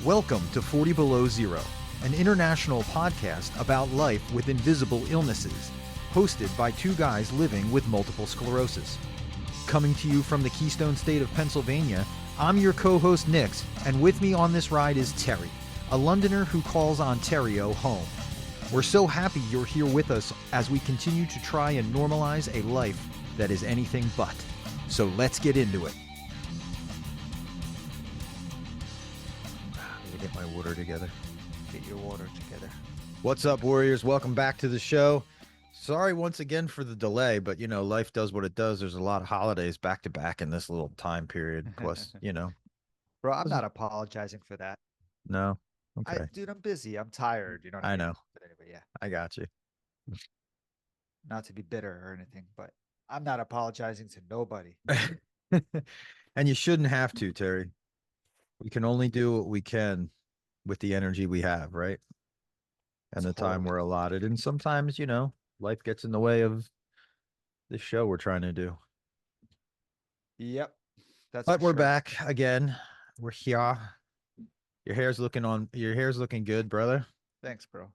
Welcome to 40 Below Zero, an international podcast about life with invisible illnesses, hosted by two guys living with multiple sclerosis. Coming to you from the Keystone State of Pennsylvania, I'm your co-host Nix, and with me on this ride is Terry, a Londoner who calls Ontario home. We're so happy you're here with us as we continue to try and normalize a life that is anything but. So let's get into it. Let me get my water together. Get your water together. What's up, Warriors? Welcome back to the show. Sorry once again for the delay, but life does what it does. There's a lot of holidays back to back in this little time period. Plus, Bro, I'm not apologizing for that. No. Okay. Dude, I'm busy. I'm tired. You know what I mean? know. But anyway, yeah. I got you. Not to be bitter or anything, but I'm not apologizing to nobody. And you shouldn't have to, Terry. We can only do what we can with the energy we have, right? And the time we're allotted. And sometimes, life gets in the way of this show we're trying to do. Yep. But we're back again. We're here. Your hair's looking good, brother. Thanks, bro.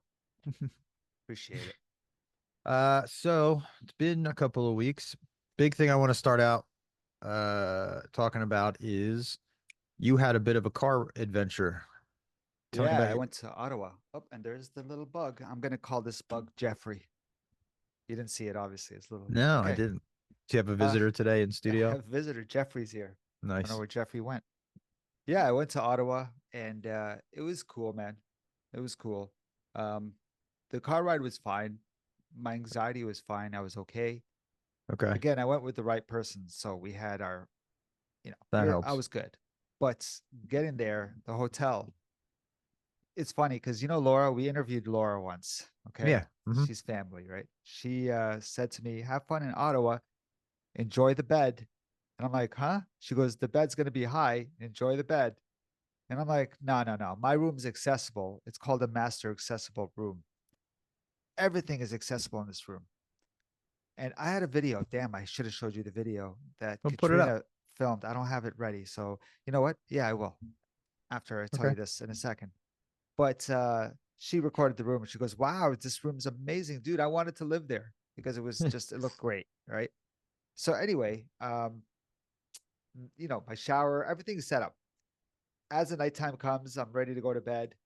Appreciate it. So it's been a couple of weeks. Big thing I want to start out talking about is you had a bit of a car adventure. I went to Ottawa. Oh, and there's the little bug. I'm gonna call this bug Jeffrey. You didn't see it, obviously. It's little. No, okay. I didn't. Do you have a visitor today in studio? I have a visitor. Jeffrey's here. Nice. I don't know where Jeffrey went. Yeah, I went to Ottawa, and it was cool, man. It was cool. The car ride was fine. My anxiety was fine. I was okay. Okay. Again, I went with the right person, so we had our, that helps. I was good. But getting there, the hotel, it's funny because Laura, we interviewed Laura once. Okay. Yeah. Mm-hmm. She's family, right? She said to me, "Have fun in Ottawa, enjoy the bed." And I'm like, "Huh?" She goes, "The bed's gonna be high. Enjoy the bed." And I'm like, no. My room's accessible. It's called a master accessible room. Everything is accessible in this room. And I had a video. Damn, I should have showed you the video that Katrina filmed. I don't have it ready. So you know what? Yeah, I will. After I tell you this in a second. But she recorded the room and she goes, "Wow, this room's amazing, dude. I wanted to live there because it was just, it looked great." Right. So anyway, my shower, everything's set up. As the nighttime comes, I'm ready to go to bed.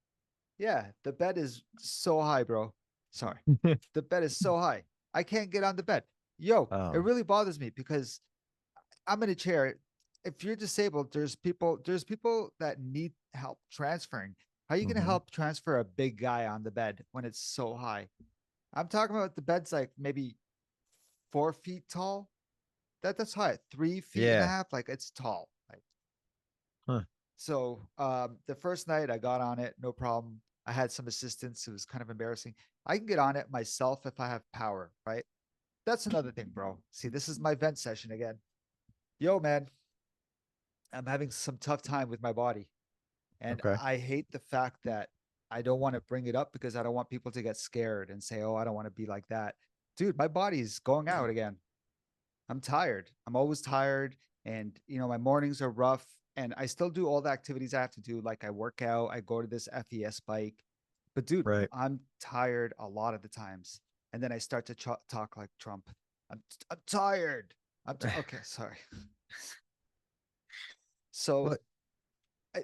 Yeah, the bed is so high, bro. Sorry. The bed is so high. I can't get on the bed. It really bothers me because I'm in a chair. If you're disabled, there's people that need help transferring. How are you going to help transfer a big guy on the bed when it's so high? I'm talking about the bed's like maybe 4 feet tall. That's high. 3 feet and a half. Like it's tall. So the first night I got on it, no problem. I had some assistance. It was kind of embarrassing. I can get on it myself if I have power, right? That's another thing, bro. See, this is my vent session again. Man, I'm having some tough time with my body. And I hate the fact that I don't want to bring it up because I don't want people to get scared and say, "Oh, I don't want to be like that." Dude, my body's going out again. I'm tired. I'm always tired. And, my mornings are rough. And I still do all the activities I have to do. Like I work out, I go to this FES bike. But dude, I'm tired a lot of the times. And then I start to talk like Trump. I'm tired. Okay, sorry. So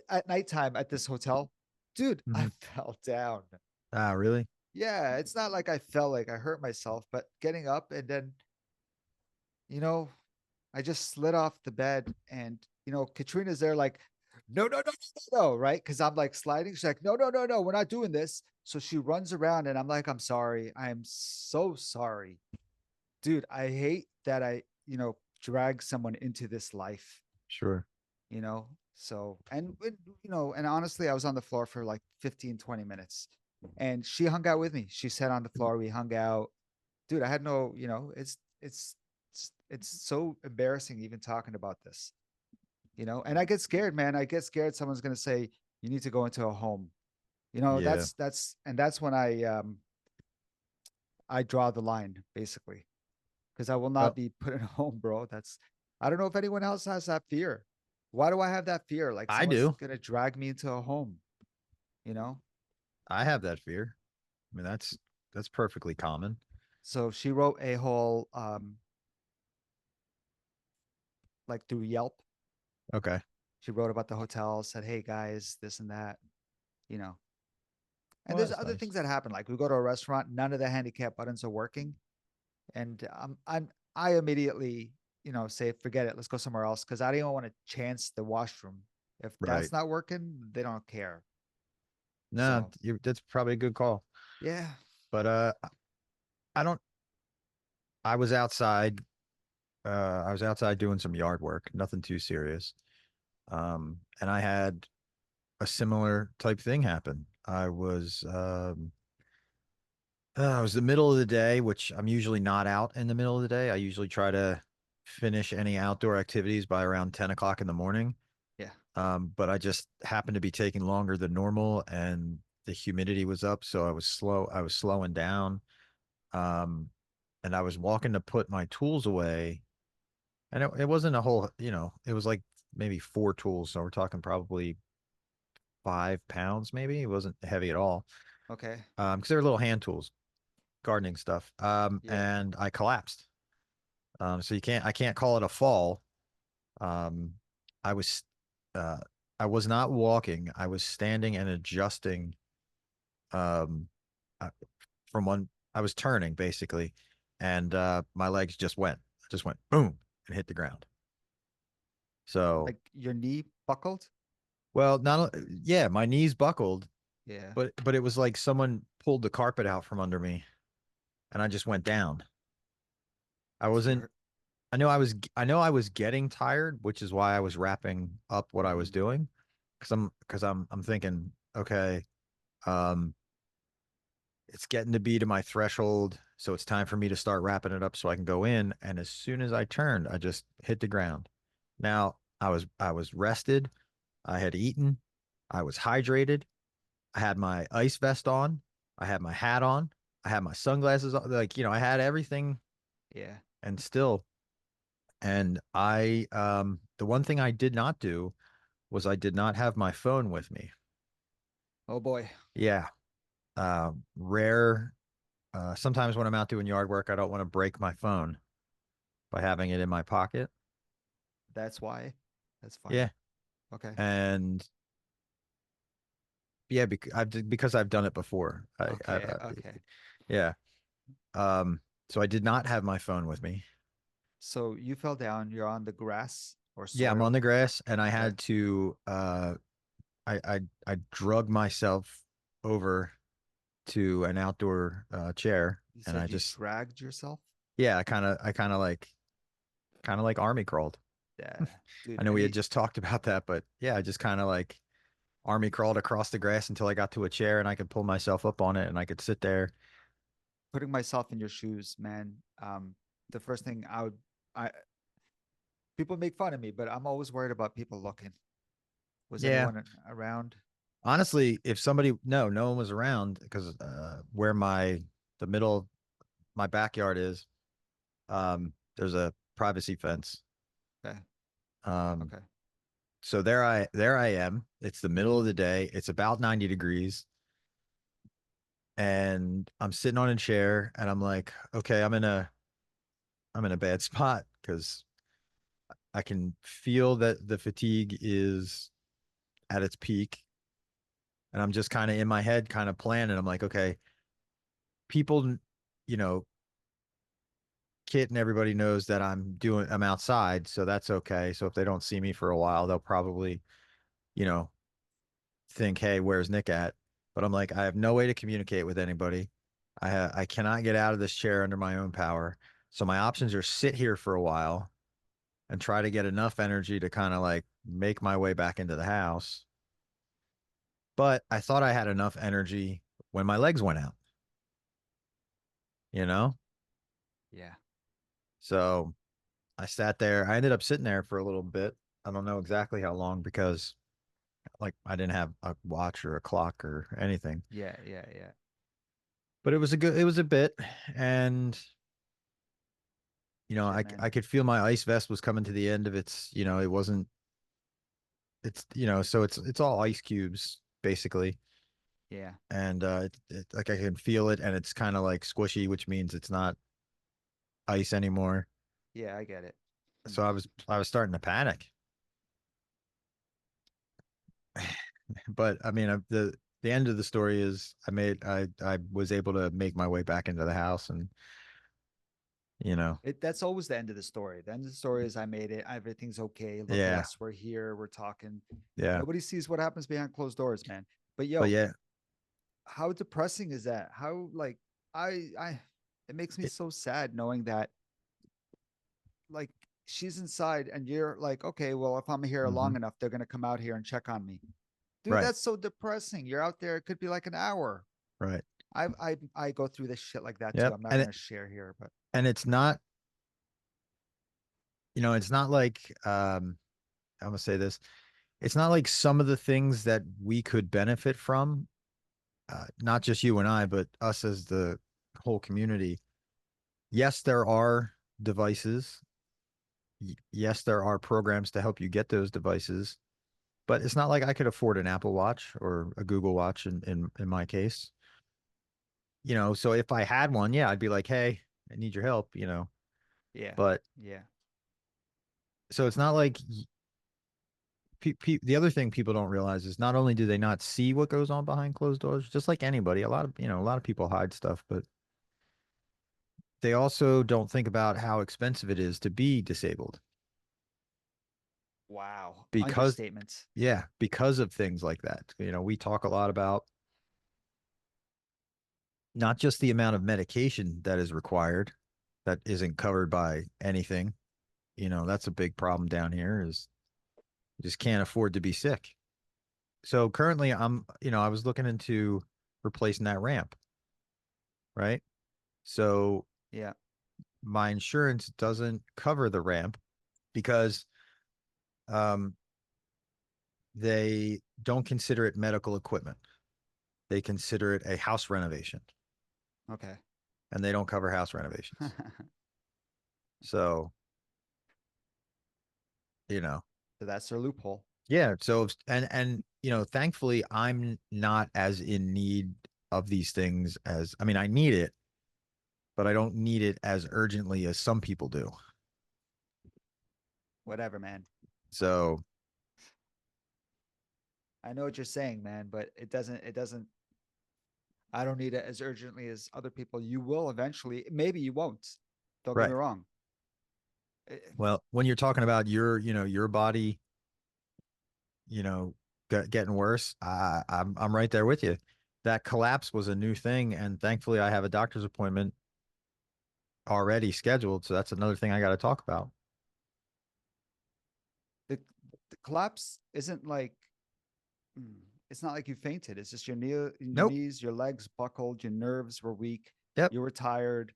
at nighttime at this hotel, dude, I fell down. Ah, really? Yeah, it's not like I felt like I hurt myself, but getting up and then, I just slid off the bed and, Katrina's there like, no, right? Because I'm like sliding. She's like, no, we're not doing this. So she runs around and I'm like, "I'm sorry. I am so sorry." Dude, I hate that I, drag someone into this life. Sure. So, and honestly, I was on the floor for like 15, 20 minutes and she hung out with me. She sat on the floor. We hung out. Dude, I had no, it's so embarrassing even talking about this. And I get scared, man. I get scared someone's going to say you need to go into a home. That's when I draw the line basically. Because I will not be put in a home, bro. I don't know if anyone else has that fear. Why do I have that fear? Like I do. Someone's gonna drag me into a home. you know? I have that fear. I mean, that's perfectly common. So she wrote a whole like through Yelp. Okay. She wrote about the hotel, said, "Hey guys, this and that," you know. And Well, there's that's other nice. things that happen. Like we go to a restaurant, none of the handicap buttons are working, and I immediately, say, "Forget it, let's go somewhere else," because I don't even want to chance the washroom. If Right. that's not working, they don't care. No, So that's probably a good call. yeah, But I don't. I was outside. I was outside doing some yard work, nothing too serious. And I had a similar type thing happen. It was the middle of the day, which I'm usually not out in the middle of the day. I usually try to finish any outdoor activities by around 10 o'clock in the morning. yeah, But I just happened to be taking longer than normal and the humidity was up, so I was slowing down. Um, and I was walking to put my tools away, and it wasn't a whole, it was like maybe four tools. So we're talking probably 5 pounds, maybe. It wasn't heavy at all. okay, Because they were little hand tools, gardening stuff. yeah, And I collapsed. So I can't call it a fall. Um, I was, uh, I was not walking. I was standing and adjusting, um, uh, from one, I was turning basically, and my legs just went boom and hit the ground. So, like your knee buckled. well, yeah, my knees buckled, Yeah, but it was like someone pulled the carpet out from under me, and I just went down. I did you wasn't. hurt? I know I was getting tired, which is why I was wrapping up what I was Mhm. doing, I'm thinking, okay, um, it's getting to be to my threshold, so it's time for me to start wrapping it up so I can go in. And as soon as I turned, I just hit the ground. Now I was rested. I had eaten. I was hydrated. I had my ice vest on. I had my hat on. I had my sunglasses on. Like, I had everything Yeah. and still. And the one thing I did not do was I did not have my phone with me. Oh boy, Yeah. Rare. Sometimes when I'm out doing yard work, I don't want to break my phone by having it in my pocket. that's why. That's funny. Yeah. Okay, And yeah, because I've done it before. okay, okay. Yeah. So I did not have my phone with me. So you fell down. You're on the grass or Yeah, I'm on soil. the grass and I Okay. had to I drug myself over to an outdoor chair You and said you dragged yourself. yeah, I kind of like army crawled. Yeah, I dude. know we had just talked about that, but yeah, I just kind of like army crawled across the grass until I got to a chair and I could pull myself up on it and I could sit there. Putting myself in your shoes, man. The first thing I people make fun of me, but I'm always worried about people looking. Was Yeah. anyone around? Honestly, if somebody, no one was around because where the middle of my backyard is, there's a privacy fence. Okay, Um, okay. so there I am. It's the middle of the day. It's about 90 degrees. And I'm sitting on a chair and I'm like, okay, I'm in a bad spot because I can feel that the fatigue is at its peak. And I'm just kind of in my head, kind of planning. I'm like, okay, people, you know, Kit and everybody knows that I'm outside, so that's okay. So if they don't see me for a while, they'll probably, you know, think, hey, where's Nick at? But I'm like, I have no way to communicate with anybody. I cannot get out of this chair under my own power. So my options are sit here for a while and try to get enough energy to kind of like make my way back into the house. But I thought I had enough energy when my legs went out, you know? Yeah. So I sat there. I ended up sitting there for a little bit. I don't know exactly how long because like I didn't have a watch or a clock or anything. Yeah, yeah, yeah. But it was a bit and Shit, man. I could feel my ice vest was coming to the end of its, it wasn't so it's all ice cubes basically. Yeah. and like I can feel it, and it's kind of like squishy, which means it's not ice anymore. Yeah, I get it. So Hmm. I was starting to panic. But I mean, the end of the story is I was able to make my way back into the house, and you know, That's always the end of the story. The end of the story is I made it. Everything's okay. Look at yeah, us. We're here. We're talking. yeah. Nobody sees what happens behind closed doors, man. But But yo, yeah, how depressing is that? How like I it makes me it, so sad knowing that like she's inside and you're like, okay, well, if I'm here mhm, long enough, they're gonna come out here and check on me. Dude, right, that's so depressing. You're out there, it could be like an hour. right. I go through this shit like that too. Yep. I'm not gonna share here, but And it's not, it's not like I'm gonna say this. It's not like some of the things that we could benefit from, not just you and I, but us as the whole community. Yes, there are devices. Yes, there are programs to help you get those devices, but it's not like I could afford an Apple Watch or a Google Watch in my case. So if I had one, yeah, I'd be like, hey, I need your help. yeah, But yeah. so it's not like the other thing people don't realize is not only do they not see what goes on behind closed doors, just like anybody, a lot of people hide stuff, but they also don't think about how expensive it is to be disabled Wow. because, Understatement. yeah, because of things like that. We talk a lot about not just the amount of medication that is required that isn't covered by anything. That's a big problem down here is you just can't afford to be sick. So currently I was looking into replacing that ramp, right? So Yeah. my insurance doesn't cover the ramp because um, they don't consider it medical equipment. They consider it a house renovation, Okay. and they don't cover house renovations. So So, you know, that's their loophole. yeah. So, thankfully, I'm not as in need of these things as, I mean, I need it, but I don't need it as urgently as some people do. Whatever, man. So, I know what you're saying, man, but it doesn't I don't need it as urgently as other people. You will eventually. Maybe you won't. Don't get me right. wrong. Well, when you're talking about your body, you know, getting worse, I'm right there with you. That collapse was a new thing, and thankfully, I have a doctor's appointment already scheduled. So that's another thing I got to talk about. The the collapse isn't like mm, it's not like you fainted. It's just your Nope. knees, your legs buckled, your nerves were weak, Yep. you were tired.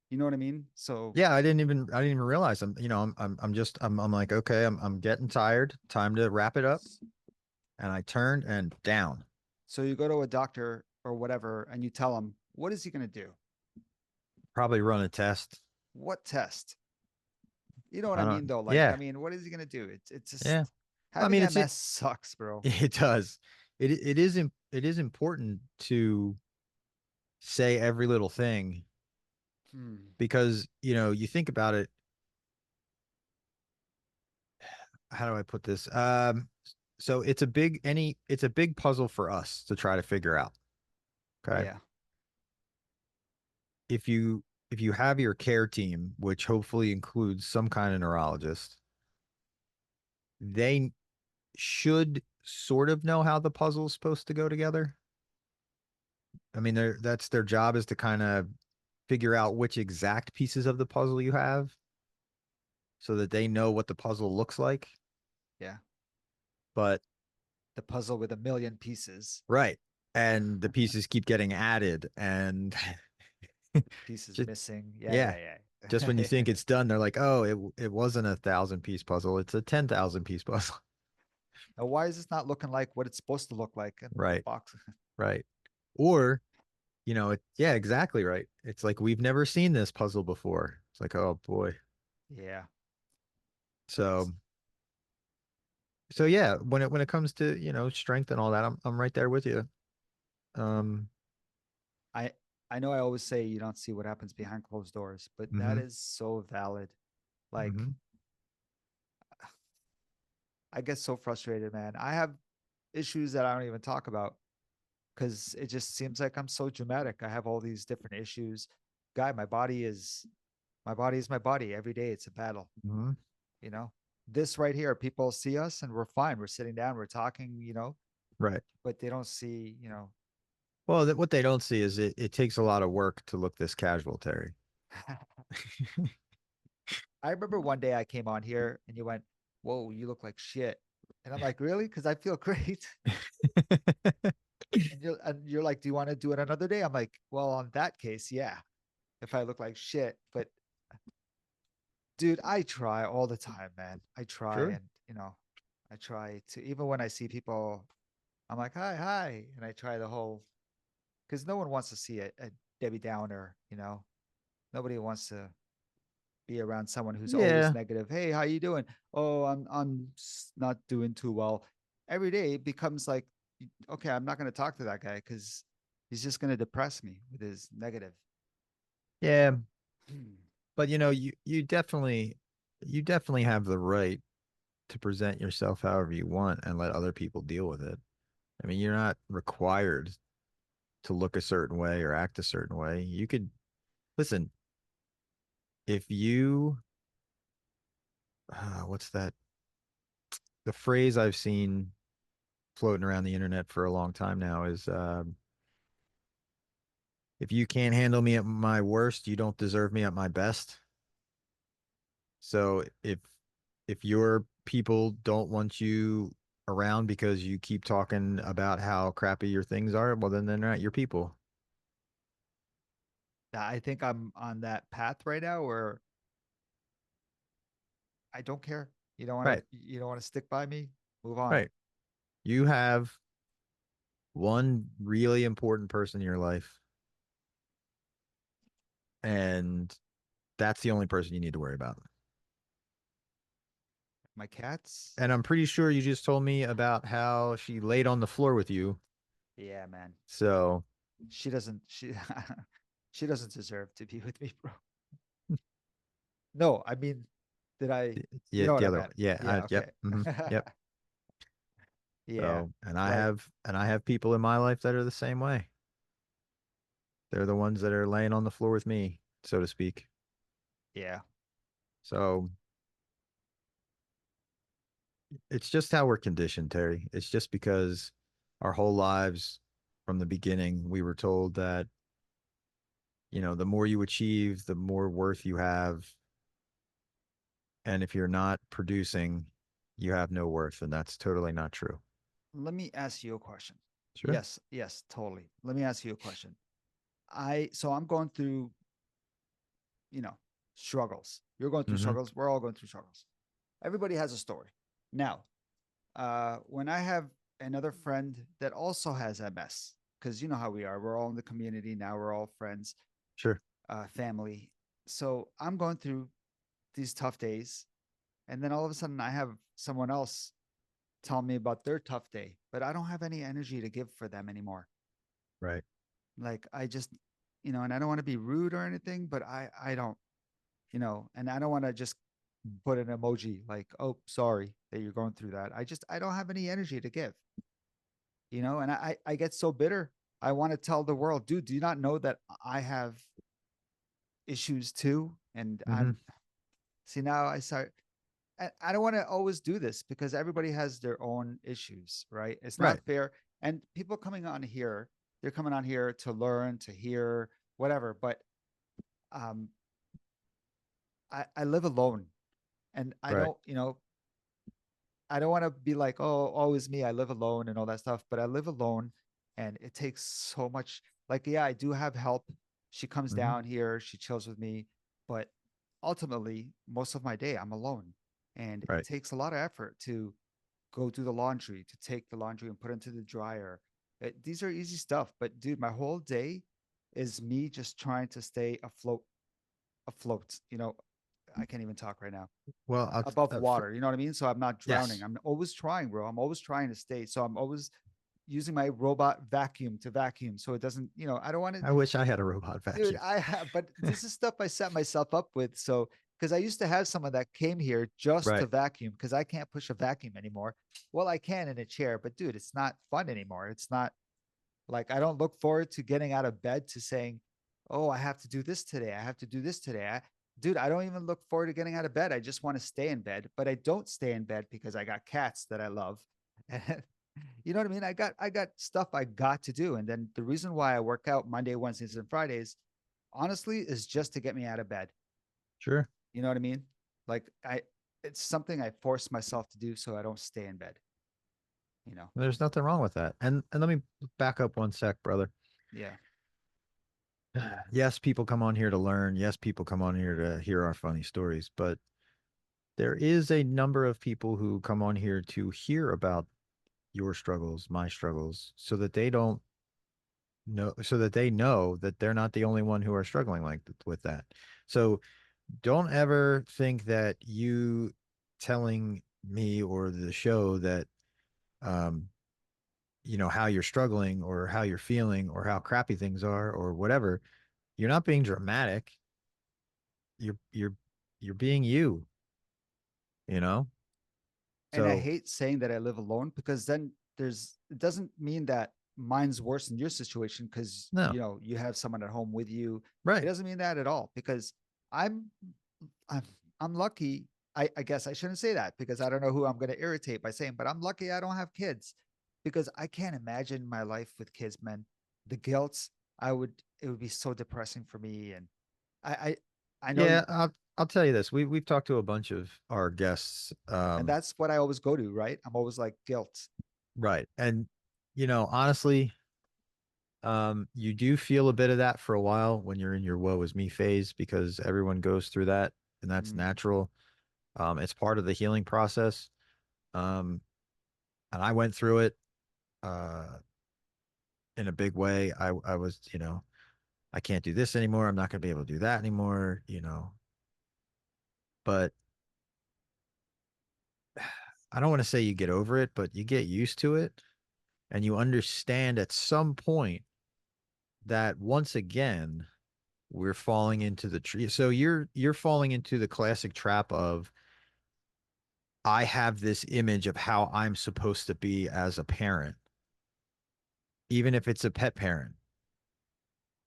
You know what I mean? So Yeah, I didn't even realize I'm like, okay, I'm getting tired. Time to wrap it up. And I turned and down. so you go to a doctor or whatever and you tell him, what is he going to do? Probably run a test. What test? You know what I I mean don't, though? Like, I yeah, mean, what is he going to do? It's just yeah. I having mean, MS sucks, bro. it does. It is important to say every little thing Hmm. because, you think about it. How do I put this? So it's a big puzzle for us to try to figure out. Okay. Yeah. If you if you have your care team, which hopefully includes some kind of neurologist, they should sort of know how the puzzle is supposed to go together. I mean, that's their job is to kind of figure out which exact pieces of the puzzle you have so that they know what the puzzle looks like. Yeah. But The puzzle with a million pieces. right. And the pieces keep getting added and Pieces just missing. Yeah, yeah. yeah, Just when you yeah. think it's done, they're like, "Oh, it wasn't a 1,000 piece puzzle. It's a 10,000 piece puzzle." Now, why is this not looking like what it's supposed to look like in the Right, box? right. Or, yeah, exactly right. It's like we've never seen this puzzle before. It's like, oh boy. Yeah. So, so yeah, when it comes to, strength and all that, I'm right there with you. Um, I I know I always say you don't see what happens behind closed doors, but that hmm is so valid. Like hmm I get so frustrated, man. I have issues that I don't even talk about because it just seems like I'm so dramatic. I have all these different issues. Guy, my body is my body. Every day it's a battle, hmm you know. This right here, people see us and we're fine. We're sitting down, we're talking, Right. but they don't see, Well, what they don't see is it takes a lot of work to look this casual, Terry. I remember one day I came on here and you went, "Whoa, you look like shit." And I'm like, "Really?" Because I feel great. And you're like, "Do you want to do it another day?" I'm like, "Well, on that case, yeah. If I look like shit, but dude, I try all the time, man. I try Sure. and I try to even when I see people, I'm like, "Hi, hi," and I try the whole because no one wants to see a Debbie Downer. Nobody wants to be around someone who's always Yeah. negative. Hey, how you doing? Oh, I'm not doing too well. Every day it becomes like, okay, I'm not going to talk to that guy because he's just going to depress me with his negative. Yeah. But you definitely have the right to present yourself however you want and let other people deal with it. I mean, you're not required to look a certain way or act a certain way. You could listen, if you what's that? The phrase I've seen floating around the internet for a long time now is if you can't handle me at my worst, you don't deserve me at my best. So if your people don't want you around because you keep talking about how crappy your things are, well then they're not your people. I think I'm on that path right now where I don't care. Right. You don't want to stick by me. Move on. Right. You have one really important person in your life, and that's the only person you need to worry about. My cats. And I'm pretty sure you just told me about how she laid on the floor with you. Yeah, man. So, She doesn't. She she doesn't deserve to be with me, bro. No, I mean, did I? You yeah, know what the I other one. meant? Yeah, Yeah. yep. Okay. Yep. Yeah. So, and I Like, have and I have people in my life that are the same way. They're the ones that are laying on the floor with me, so to speak. yeah. So, it's just how we're conditioned, Terry. It's just because our whole lives from the beginning we were told that, the more you achieve, the more worth you have, and if you're not producing, you have no worth, and that's totally not true. Let me ask you a question. Sure. Yes, yes, totally. Let me ask you a question. I'm going through, you know, struggles. You're going through Mm-hmm. struggles. We're all going through struggles. Everybody has a story. Now, when I have another friend that also has MS, because you know how we are, we're all in the community now, we're all friends, Sure. family. So I'm going through these tough days, and then all of a sudden I have someone else tell me about their tough day, but I don't have any energy to give for them anymore. Right. Like I just, and I don't want to be rude or anything, but I don't, and I don't want to just put an emoji like, "Oh, sorry that you're going through that." I don't have any energy to give, and I get so bitter. I want to tell the world, dude, do you not know that I have issues too? And Mm-hmm. see now I start I don't want to always do this because everybody has their own issues, right? It's Right. not fair. And people coming on here, they're coming on here to learn, to hear, whatever. But um, I live alone, and I Right. don't, I don't want to be like, oh, always me. I live alone and all that stuff. But I live alone, and it takes so much. Like, yeah, I do have help. She comes Mm-hmm. down here, she chills with me, but ultimately, most of my day, I'm alone, and it Right. takes a lot of effort to go do the laundry, to take the laundry and put it into the dryer. These are easy stuff, but dude, my whole day is me just trying to stay afloat. I can't even talk right now. Well, Above water, you know what I mean? So I'm not drowning. yes. I'm always trying, bro. I'm always trying to stay. So I'm always using my robot vacuum to vacuum so it doesn't, I don't want to, I wish I had a robot dude, vacuum. I have, but this is stuff I set myself up with. So, because I used to have someone that came here just to Right. vacuum because I can't push a vacuum anymore. Well, I can in a chair, but dude, it's not fun anymore. It's not like I don't look forward to getting out of bed to saying, oh, I have to do this today. I have to do this today. Dude, I don't even look forward to getting out of bed. I just want to stay in bed, but I don't stay in bed because I got cats that I love. And you know what I mean? I got stuff I got to do. And then the reason why I work out Monday, Wednesdays, and Fridays, honestly, is just to get me out of bed. Sure. You know what I mean? Like it's something I force myself to do so I don't stay in bed. You know? There's nothing wrong with that. And let me back up one sec, brother. Yeah. Yes, people come on here to learn. Yes, people come on here to hear our funny stories, but there is a number of people who come on here to hear about your struggles, my struggles, so that they know that they're not the only one who are struggling with that. So don't ever think that you telling me or the show that um how you're struggling or how you're feeling or how crappy things are or whatever, you're not being dramatic. You're being you, you know? And I So hate saying that I live alone because then it doesn't mean that mine's worse than your situation because no, you have someone at home with you. It right. doesn't mean that at all because I'm I'm I'm lucky. I guess I shouldn't say that because I don't know who I'm going to irritate by saying, but I'm lucky I don't have kids because I can't imagine my life with kids, man. The guilt it would be so depressing for me, and I I know, Yeah, I'll tell you this. We've talked to a bunch of our guests. and that's what I always go to, right? I'm always like guilt. Right. And honestly, you do feel a bit of that for a while when you're in your woe is me phase because everyone goes through that and that's Mm, natural. It's part of the healing process. Um, and I went through it uh in a big way. I was, I can't do this anymore. I'm not going to be able to do that anymore. But I don't want to say you get over it, but you get used to it and you understand at some point that once again we're falling into the tree. So you're falling into the classic trap of I have this image of how I'm supposed to be as a parent, even if it's a pet parent.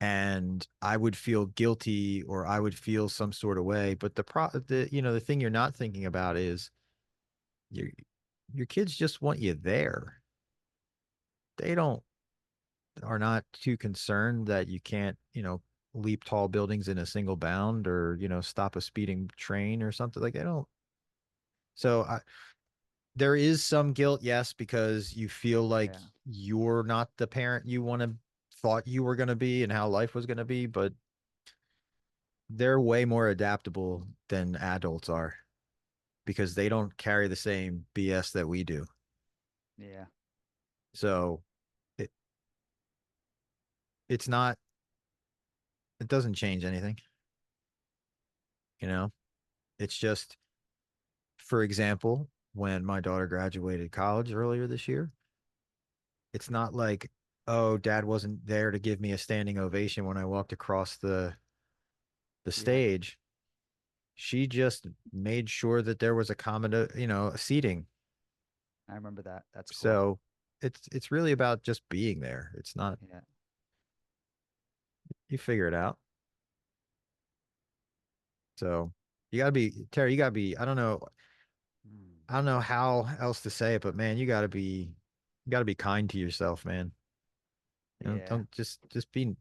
And I would feel guilty or I would feel some sort of way. But the thing you're not thinking about is your your kids just want you there. They don't are not too concerned that you can't, leap tall buildings in a single bound or, stop a speeding train or something like they don't. So there is some guilt, yes, because you feel like yeah. you're not the parent you thought you were going to be and how life was going to be, but they're way more adaptable than adults are because they don't carry the same BS that we do. Yeah. So it it's not it doesn't change anything, you know. It's just, for example, when my daughter graduated college earlier this year, it's not like, oh, dad wasn't there to give me a standing ovation when I walked across the Yeah. stage. She just made sure that there was seating. I remember that. That's cool. So it's really about just being there. It's not, Yeah. you figure it out. So Terry, you gotta be, Mm. I don't know how else to say it, but man, you gotta be kind to yourself, man. Yeah. Don't just be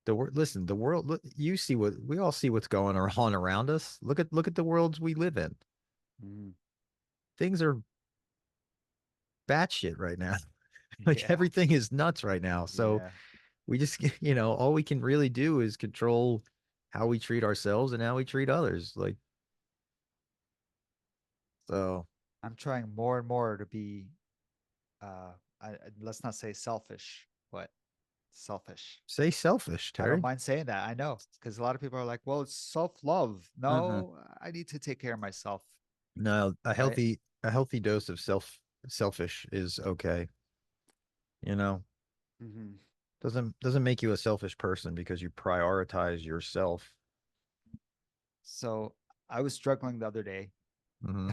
listen, the world, look, we all see what's going on around us. Look at the worlds we live in. Mm. Things are batshit right now. Like Yeah. everything is nuts right now. So Yeah. we just, all we can really do is control how we treat ourselves and how we treat others. Like, so I'm trying more and more to be uh let's not say selfish, but selfish. say selfish, I don't Terry. mind saying that. I know because a lot of people are like, "Well, it's self-love." Uh-uh. No, I need to take care of myself, No, right? a healthy dose of selfish is okay. You know, Hmm. doesn't make you a selfish person because you prioritize yourself. So I was struggling the other day. Hmm.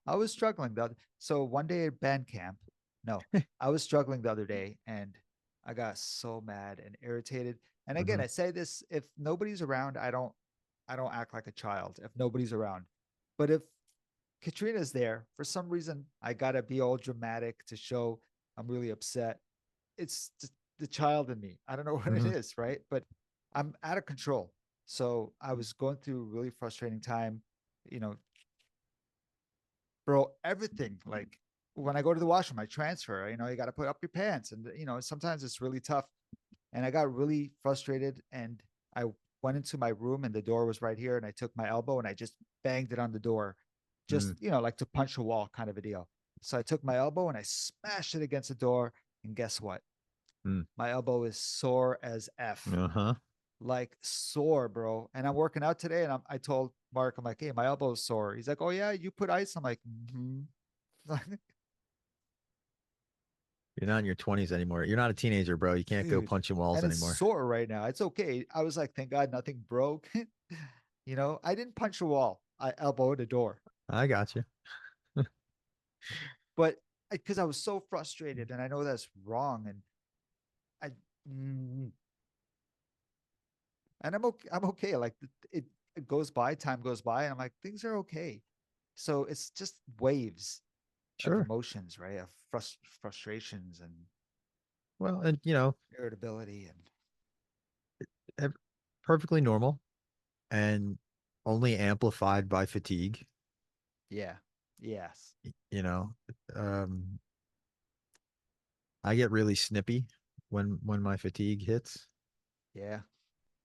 I was struggling so one day at band camp, no, I was struggling the other day and I got so mad and irritated. And again, Hmm. I say this, if nobody's around, I don't act like a child if nobody's around. But if Katrina's there, for some reason I gotta be all dramatic to show I'm really upset. It's just the child in me. I don't know what it Hmm. is, right? But I'm out of control. So I was going through a really frustrating time, you know, bro, everything. Like when I go to the washroom, I transfer, you got to put up your pants. And, sometimes it's really tough. And I got really frustrated and I went into my room and the door was right here. And I took my elbow and I just banged it on the door, just, Mm. like to punch a wall kind of a deal. So I took my elbow and I smashed it against the door. And guess what? Mm. My elbow is sore as F, Uh-huh. like sore, bro. And I'm working out today, and I told Mark, I'm like, hey, my elbow's sore. He's like, oh yeah, you put ice. I'm like, mm-hmm. You're not in your 20s anymore. You're not a teenager, bro. You can't go Dude, punching walls and it's anymore. sore right now. It's okay. I was like, thank God nothing broke. I didn't punch a wall. I elbowed a door, I got you. but because I was so frustrated, and I know that's wrong, and I, mm, and I'm okay. I'm okay. Like it goes by, time goes by, and I'm like, things are okay. So it's just waves of Sure. emotions, right? Of frustrations and Well, and irritability and ev- perfectly normal and only amplified by fatigue. yeah, yes, You know, um, I get really snippy when my fatigue hits. yeah.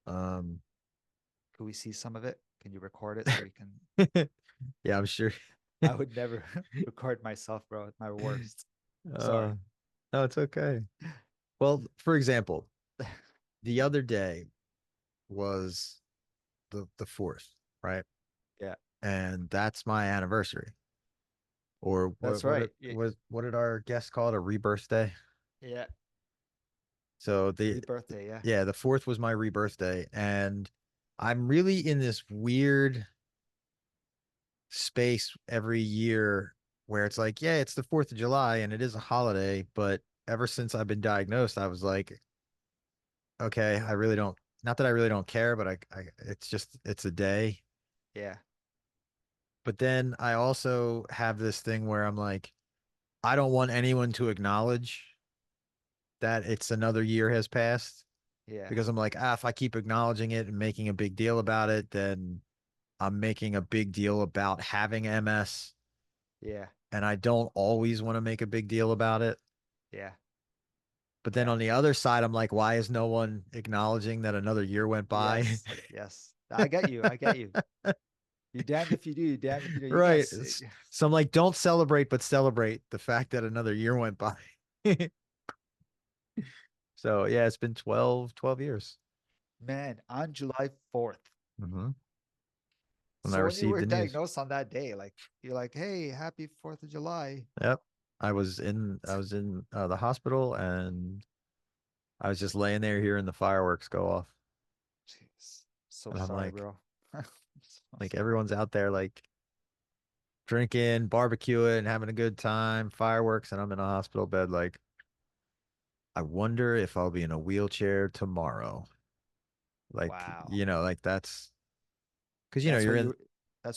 Um, Can we see some of it? Can you record it so we can? yeah, I'm sure. I would never record myself, bro. It's my worst. Uh, Sorry. no, it's okay. Well, for example, the other day was the fourth, right? Yeah, And that's my anniversary. Or that's what right. it was what did our guest call it? A rebirth day? Yeah, So the rebirthday. Yeah, yeah, the fourth was my rebirth day, and I'm really in this weird space every year where it's like, yeah, it's the 4th of July and it is a holiday, but ever since I've been diagnosed, I was like, okay, I really don't, not that I really don't care, but it's just, it's a day. yeah, But then I also have this thing where I'm like, I don't want anyone to acknowledge that it's another year has passed yeah, because I'm like, if I keep acknowledging it and making a big deal about it, then I'm making a big deal about having MS. yeah, And I don't always want to make a big deal about it. yeah, But then yeah. on the other side, I'm like, why is no one acknowledging that another year went by? Yes, yes. I get you. I get you. You're damned if you do. You're damned if you do. You can't. Right. So I'm like, don't celebrate, but celebrate the fact that another year went by. So yeah, it's been 12 years. Man, on July 4th. Hmm. When I So when you received were the news. diagnosed on that day, like you're like, hey, happy 4th of July. Yep. I was in the hospital and I was just laying there hearing the fireworks go off. Jeez. So And I'm sorry, like, bro. I'm so sorry. everyone's out there like drinking, barbecuing, having a good time, fireworks, and I'm in a hospital bed like, I wonder if I'll be in a wheelchair tomorrow. Like, Wow. like that's because That's you're what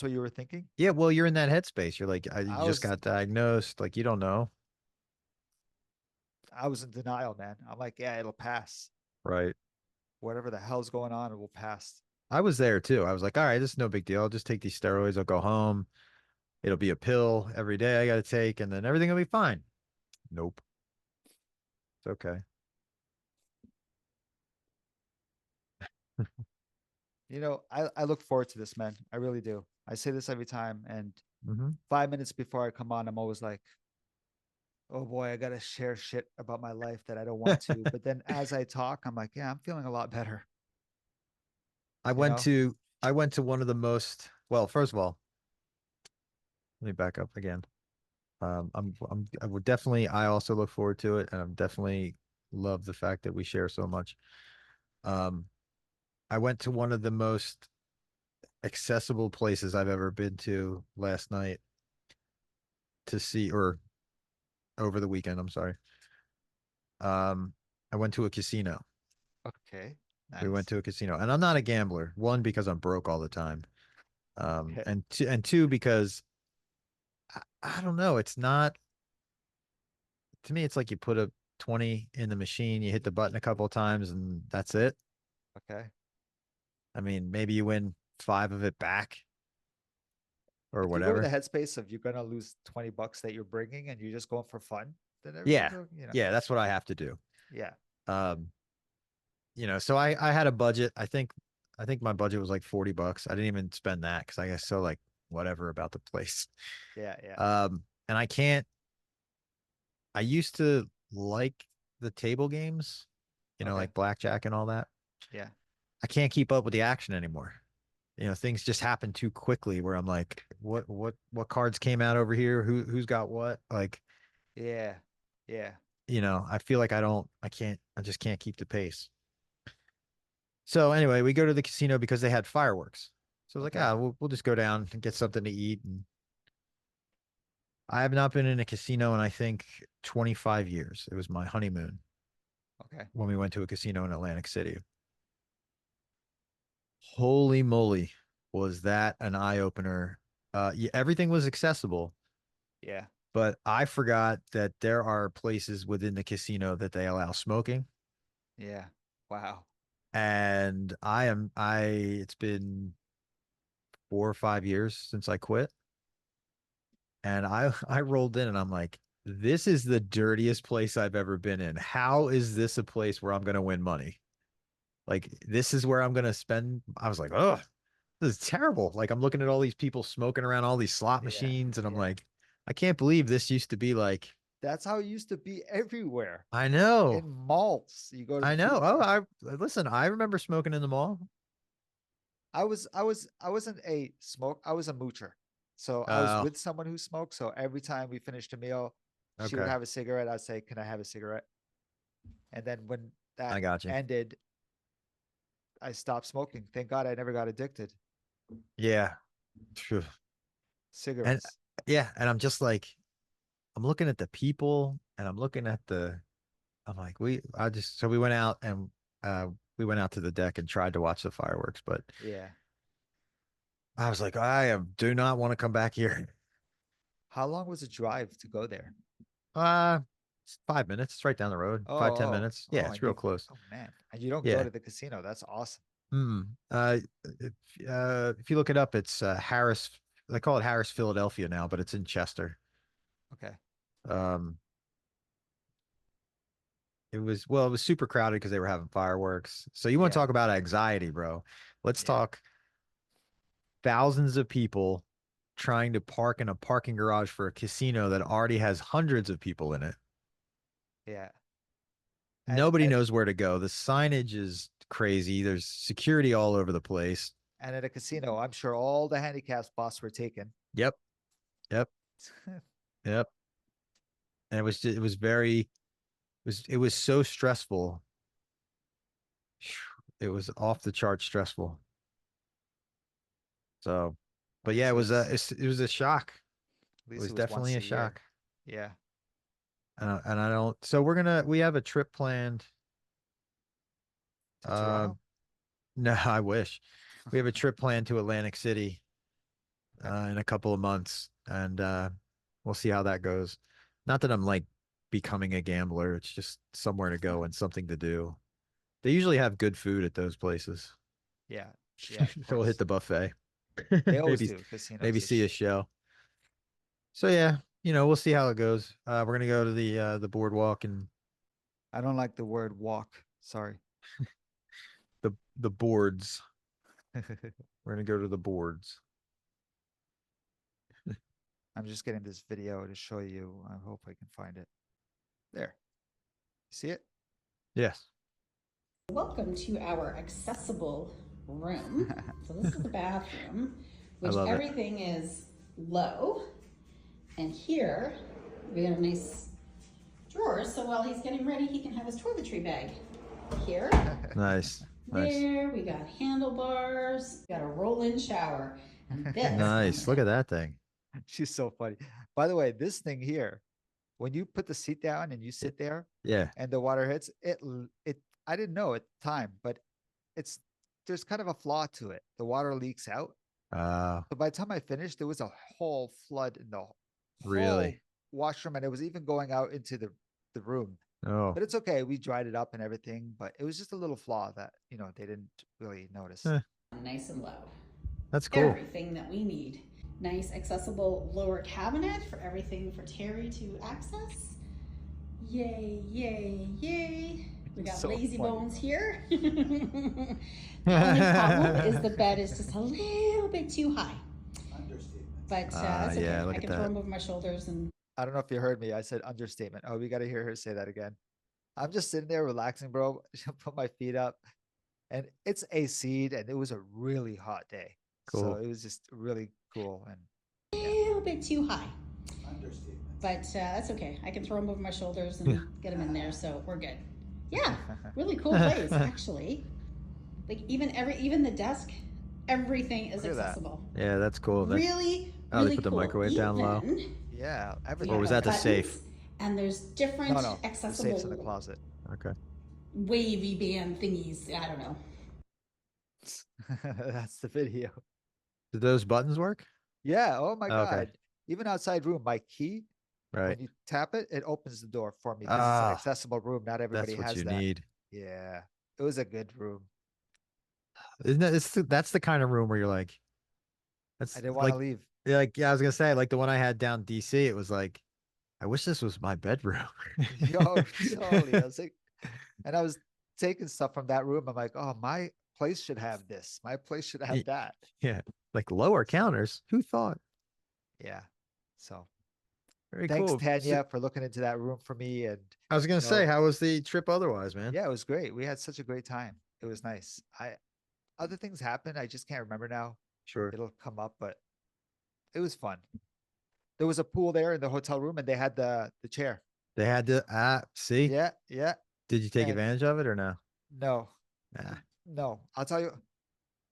in, you were thinking? yeah, well, you're in that headspace. You're like, you I just was got diagnosed. Like, you don't know. I was in denial, man. I'm like, yeah, it'll pass. Right. Whatever the hell's going on, it will pass. I was there too. I was like, all right, this is no big deal. I'll just take these steroids. I'll go home. It'll be a pill every day I got to take, and then everything will be fine. Nope. It's okay. I look forward to this, man. I really do. I say this every time, and Hmm. 5 minutes before I come on, I'm always like, oh boy, I gotta share shit about my life that I don't want to. But then as I talk, I'm like, yeah, I'm feeling a lot better. I You went know? to I went to one of the most well, first of all, let me back up again. I would definitely, I also look forward to it, and I'm definitely love the fact that we share so much. Um, I went to one of the most accessible places I've ever been to last night to see, or over the weekend, I'm sorry. Um, I went to a casino. Okay, We went nice. to a casino, and I'm not a gambler. One, because I'm broke all the time. Okay. And two, because I don't know, it's not, to me, it's like you put a 20 in the machine, you hit the button a couple of times, and that's it. Okay. I mean, maybe you win five of it back or If you go with the whatever. headspace of you're gonna lose 20 bucks that you're bringing and you're just going for fun, then Yeah. everything's okay. Yeah, that's what I have to do. Yeah. Um, so I had a budget. I think my budget was like 40 bucks. I didn't even spend that because I guess so like whatever about the place. Yeah. Yeah. And I used to like the table games, Okay. like blackjack and all that. Yeah. I can't keep up with the action anymore. Things just happen too quickly where I'm like, what cards came out over here? Who's got what? Like, Yeah. Yeah. I feel like I just can't keep the pace. So anyway, we go to the casino because they had fireworks. So I was like, Okay. we'll just go down and get something to eat. And I have not been in a casino in I think 25 years. It was my honeymoon Okay. when we went to a casino in Atlantic City. Holy moly, was that an eye opener? Yeah, everything was accessible, Yeah. but I forgot that there are places within the casino that they allow smoking. Yeah. Wow. And it's been 4 or 5 years since I quit. And I rolled in and I'm like, this is the dirtiest place I've ever been in. How is this a place where I'm going to win money? Like, this is where I'm going to spend. I was like, oh, this is terrible. Like, I'm looking at all these people smoking around all these slot Yeah. machines, and I'm Yeah. like, I can't believe this used to be like, That's how it used to be everywhere. I know, In malls. You go to the I know. food Oh, court. I listen, I remember smoking in the mall. I wasn't a smoke. I was a moocher. So I was Oh, with someone who smoked. So every time we finished a meal, she would okay. have a cigarette. I'd say, "Can I have a cigarette?" And then when I that got you. ended, I stopped smoking. Thank God I never got addicted. Yeah. Phew. And Cigarettes. yeah, and I'm just like, I'm looking at the people and I'm looking at I'm like, so we went out and uh we went out to the deck and tried to watch the fireworks, but Yeah. I was like, do not want to come back here. How long was the drive to go there? Uh it's 5 minutes. It's right down the road. Oh, Five, ten oh, minutes. Yeah, oh, it's and real you, close. oh man, and you don't go Yeah. to the casino. That's awesome. Mm. If you look it up, it's Harris. They call it Harris, Philadelphia now, but it's in Chester. Okay. Um, it was super crowded because they were having fireworks. So you want to Yeah. talk about anxiety, bro? Let's Yeah. talk thousands of people trying to park in a parking garage for a casino that already has hundreds of people in it. Yeah. And Nobody and knows where to go. The signage is crazy. There's security all over the place. and at a casino, I'm sure all the handicap spots were taken. Yep, yep, yep. And it was so stressful. It was off the chart stressful. So, At but yeah, least it was it was a shock. at It least was it was definitely once a a year. shock. Yeah. And I don't, so we have a trip planned. To Uh, Toronto? no, I wish we have a trip planned to Atlantic City, Okay. in a couple of months, and we'll see how that goes. Not that I'm like becoming a gambler. It's just somewhere to go and something to do. They usually have good food at those places. Yeah. Yeah, of So we'll hit course. the buffet. They always maybe do. Casinos maybe is see a show. So yeah, we'll see how it goes. We're gonna go to the boardwalk and I don't like the word walk. Sorry. the boards. We're gonna go to the boards. I'm just getting this video to show you. I hope I can find it. There. See it? Yes, Welcome to our accessible room. So this is the bathroom, I which love it. everything is low. And here We got a nice drawer, so while he's getting ready, he can have his toiletry bag here. Nice. Nice. There, we got handlebars, got a roll-in shower, and this Nice. Look at that thing. She's so funny. By the way, this thing here, when you put the seat down and you sit there Yeah. and the water hits, I didn't know at the time, but it's there's kind of a flaw to it. The water leaks out. Uh, So by the time I finished, there was a whole flood in the whole really? washroom, and it was even going out into the room. Oh. But it's okay. We dried it up and everything, but it was just a little flaw that, they didn't really notice. Eh, nice and low. that's cool. Everything that we need. Nice accessible lower cabinet for everything for Terry to access. Yay, yay, yay. We got So lazy funny. bones here. The only problem is the bed is just a little bit too high. But that's okay. yeah, look I at can throw that. them over my shoulders and I don't know if you heard me. I said understatement. Oh, we got to hear her say that again. I'm just sitting there relaxing, bro. Put my feet up, and it's AC'd, and it was a really hot day. So Cool. it was just really cool. And a little bit too high. But that's okay. I can throw them over my shoulders and get them in there, so we're good. Yeah, really cool place actually. Like even the desk, everything is Look at that. accessible. Yeah, that's cool. Really, Oh, they really put the cool. microwave down low? Even yeah, we everything. Or was have that the buttons, safe? And there's different No, the accessible safe's in the closet. Okay. wavy band thingies. I don't know. That's the video. Did those buttons work? Yeah. Oh my Okay. God. Even outside room, my key, Right. when you tap it, it opens the door for me because it's an Ah, accessible room. Not everybody that's what has you that. need. Yeah. It was a good room. Isn't it? That's the kind of room where you're like, that's I didn't want to like, leave. yeah, I was gonna say, like the one I had down DC, it was like, I wish this was my bedroom. Yo, totally. I was like, and I was taking stuff from that room. I'm like, oh, my place should have this. My place should have that. Yeah, like lower counters. Who thought? Yeah. So Very thanks, cool. Tanya, for looking into that room for me. And I was gonna you say, know, how was the trip otherwise, man? yeah, it was great. We had such a great time. It was nice. Other things happened. I just can't remember now. Sure. It'll come up, but it was fun. There was a pool there in the hotel room, and they had the chair. They had to see. Yeah, yeah. Did you take And advantage of it or no? no, Nah. no. I'll tell you,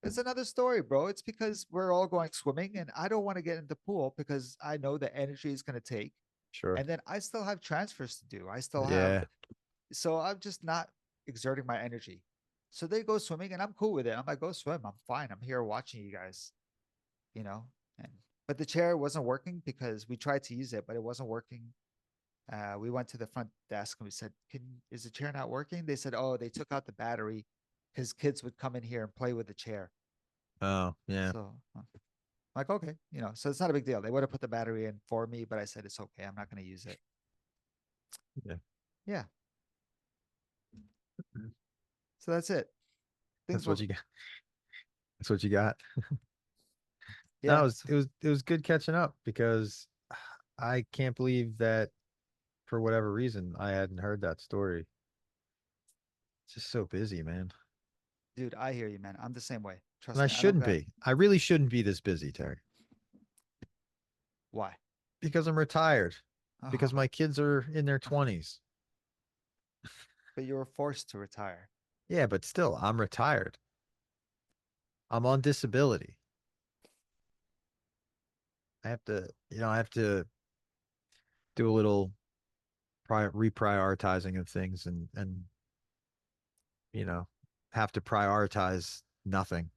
it's another story, bro. It's because we're all going swimming, and I don't want to get in the pool because I know the energy is going to take, Sure. and then I still have transfers to do. I still Yeah. have, so I'm just not exerting my energy. So they go swimming, and I'm cool with it. I'm like, go swim. I'm fine. I'm here watching you guys, and but the chair wasn't working because we tried to use it, but it wasn't working. We went to the front desk and we said, is the chair not working? They said, oh, they took out the battery because kids would come in here and play with the chair. Oh, yeah. So I'm like, okay, so it's not a big deal. They would have put the battery in for me, but I said, it's okay. I'm not going to use it. Yeah. Yeah. So that's it. That's what you got. That's what you got. Yeah. No, it was good catching up because I can't believe that for whatever reason I hadn't heard that story. It's just so busy, man. Dude, I hear you, man. I'm the same way. Trust And I me. shouldn't be. I really shouldn't be this busy, Terry, Why? because I'm retired, because Oh, my kids are in their 20s. but you were forced to retire. Yeah, but still, I'm retired. I'm on disability. I have to do a little reprioritizing of things and have to prioritize nothing.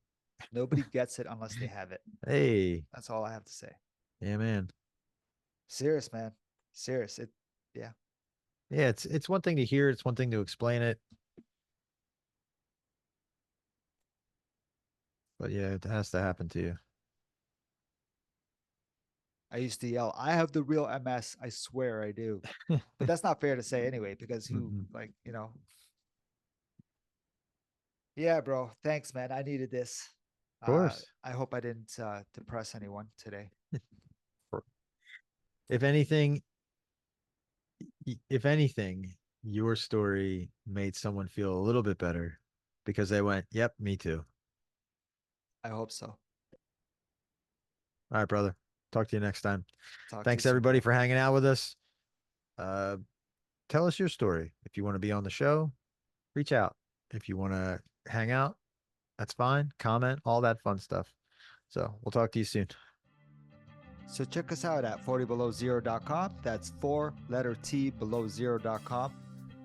Nobody gets it unless they have it. Hey, That's all I have to say. yeah, man. Serious, man. Serious. Yeah. Yeah, it's one thing to hear, it's one thing to explain it. But yeah, it has to happen to you. I used to yell, I have the real MS. I swear I do. But that's not fair to say anyway, because who, Mhm. Yeah, bro. Thanks, man. I needed this. Of course. I hope I didn't depress anyone today. If anything, if anything, your story made someone feel a little bit better because they went, "Yep, me too." I hope so. All right, brother. Talk to you next time. Talk to you Thanks soon, everybody bro. for hanging out with us. Tell us your story. If you want to be on the show, reach out. If you want to hang out, that's fine. Comment, all that fun stuff. So we'll talk to you soon. So check us out at 40belowzero.com. That's 4 letter T below 0.com.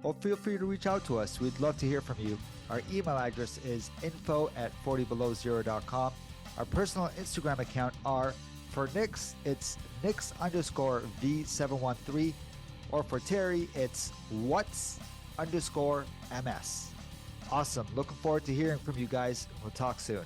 Or feel free to reach out to us. We'd love to hear from you. Our email address is info@40belowzero.com. Our personal Instagram account are, for Nix, it's Nix_V713. Or for Terry, it's What's_MS. Awesome. Looking forward to hearing from you guys. We'll talk soon.